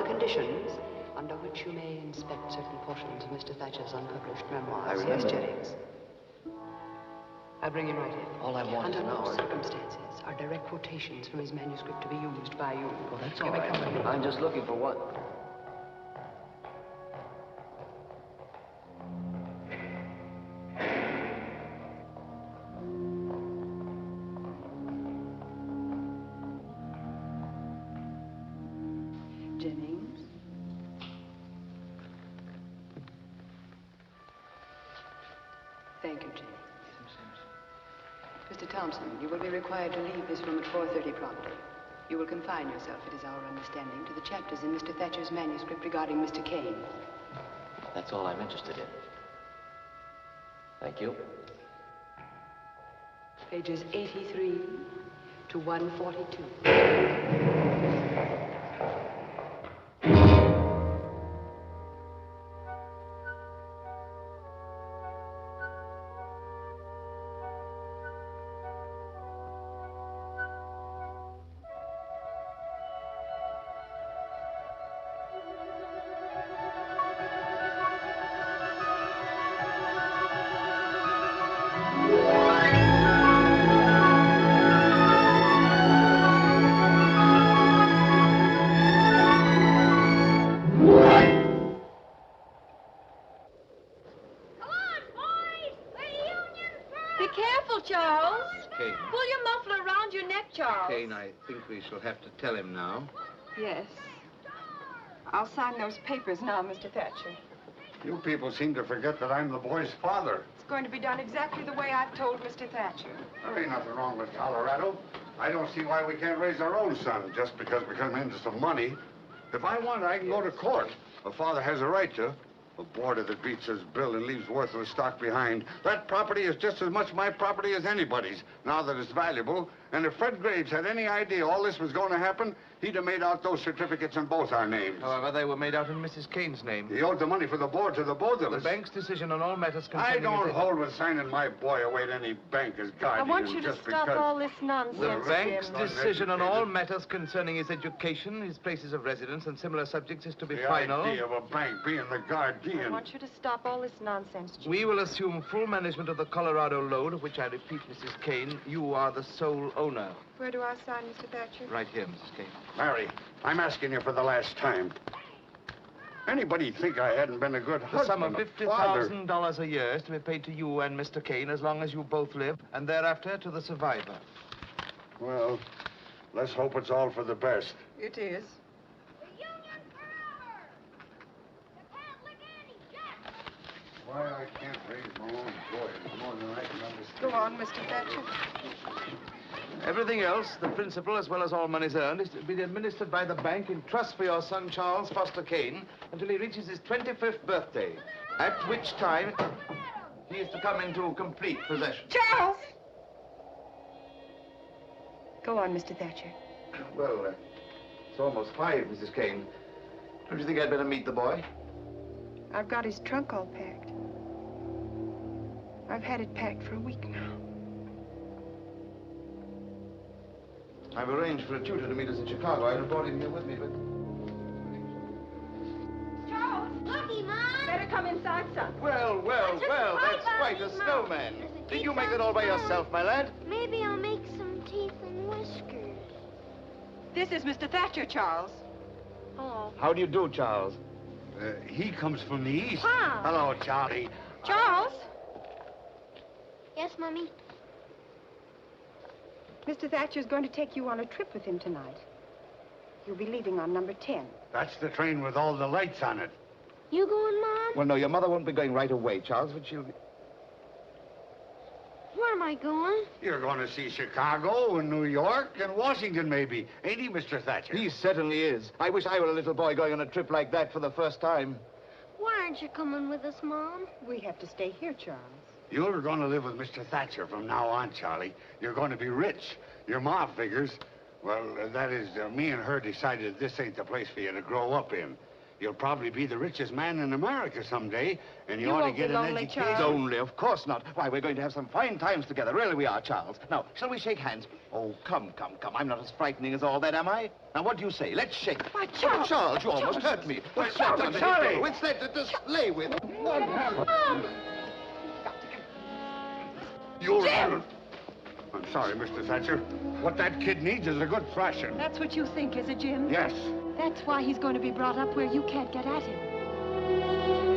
the conditions under which you may inspect certain portions of Mr. Thatcher's unpublished memoirs. I remember. Yes, Jennings. I'll bring him right in. All I want is an hour. Under no hour. circumstances are direct quotations from his manuscript to be used by you. Well, that's Give all me right. company. I'm just looking for one. Jennings. Thank you, Jennings. Mr. Thompson, you will be required to leave this room at 4:30 promptly. You will confine yourself, it is our understanding, to the chapters in Mr. Thatcher's manuscript regarding Mr. Kane. That's all I'm interested in. Thank you. Pages 83 to 142. Kane, I think we shall have to tell him now. Yes. I'll sign those papers now, Mr. Thatcher. You people seem to forget that I'm the boy's father. It's going to be done exactly the way I've told Mr. Thatcher. There ain't nothing wrong with Colorado. I don't see why we can't raise our own son just because we come into some money. If I want, I can go to court. A father has a right to. A boarder that beats his bill and leaves worthless stock behind. That property is just as much my property as anybody's, now that it's valuable. And if Fred Graves had any idea all this was going to happen, he'd have made out those certificates in both our names. However, they were made out in Mrs. Kane's name. He owed the money for the board to the both of us. The bank's decision on all matters I concerning... don't hold with signing my boy away to any bank as guardian. I want you to just stop because... all this nonsense, The bank's Jim. decision on all matters concerning his education, his places of residence, and similar subjects is to be The final. idea of a bank being the guardian. I want you to stop all this nonsense, Jim. We will assume full management of the Colorado load, of which I repeat, Mrs. Kane, you are the sole owner. Where do I sign, Mr. Thatcher? Right here, Mrs. Kane. Mary, I'm asking you for the last time. Anybody think I hadn't been a good The husband, sum of a father? $50,000 a year is to be paid to you and Mr. Kane as long as you both live, and thereafter to the survivor. Well, let's hope it's all for the best. It is. The Union forever! You can't lick Annie, Jack! Why I can't raise my own boy is more than I can understand. Go on, Mr. Thatcher. Everything else, the principal as well as all monies earned, is to be administered by the bank in trust for your son, Charles Foster Kane, until he reaches his 25th birthday, at which time he is to come into complete possession. Charles! Go on, Mr. Thatcher. Well, it's almost 5, Mrs. Kane. Don't you think I'd better meet the boy? I've got his trunk all packed. I've had it packed for a week now. I've arranged for a tutor to meet us in Chicago. I'd have brought him here with me, but... Charles! Looky, Mom! Better come inside, son. Well, that's quite a snowman. Did you make that all by yourself, my lad? Maybe I'll make some teeth and whiskers. This is Mr. Thatcher, Charles. Oh. How do you do, Charles? He comes from the east. Wow. Hello, Charlie. Charles? Yes, Mommy? Mr. Thatcher's going to take you on a trip with him tonight. You'll be leaving on number 10. That's the train with all the lights on it. You going, Mom? Well, no, your mother won't be going right away, Charles, but she'll be... Where am I going? You're going to see Chicago and New York and Washington, maybe. Ain't he, Mr. Thatcher? He certainly is. I wish I were a little boy going on a trip like that for the first time. Why aren't you coming with us, Mom? We have to stay here, Charles. You're going to live with Mr. Thatcher from now on, Charlie. You're going to be rich. Your ma figures, well, that is, me and her decided this ain't the place for you to grow up in. You'll probably be the richest man in America someday, and you ought to won't get be an lonely, education. Charles. Lonely, of course not. Why, we're going to have some fine times together. Really we are, Charles. Now, shall we shake hands? Oh, come. I'm not as frightening as all that, am I? Now, what do you say? Let's shake. Why, Charles! Charles, you almost hurt me. What's that? I'm sorry. It's that to just lay with. What happened? You're... Jim! I'm sorry, Mr. Thatcher. What that kid needs is a good thrashing. That's what you think, is it, Jim? Yes. That's why he's going to be brought up where you can't get at him.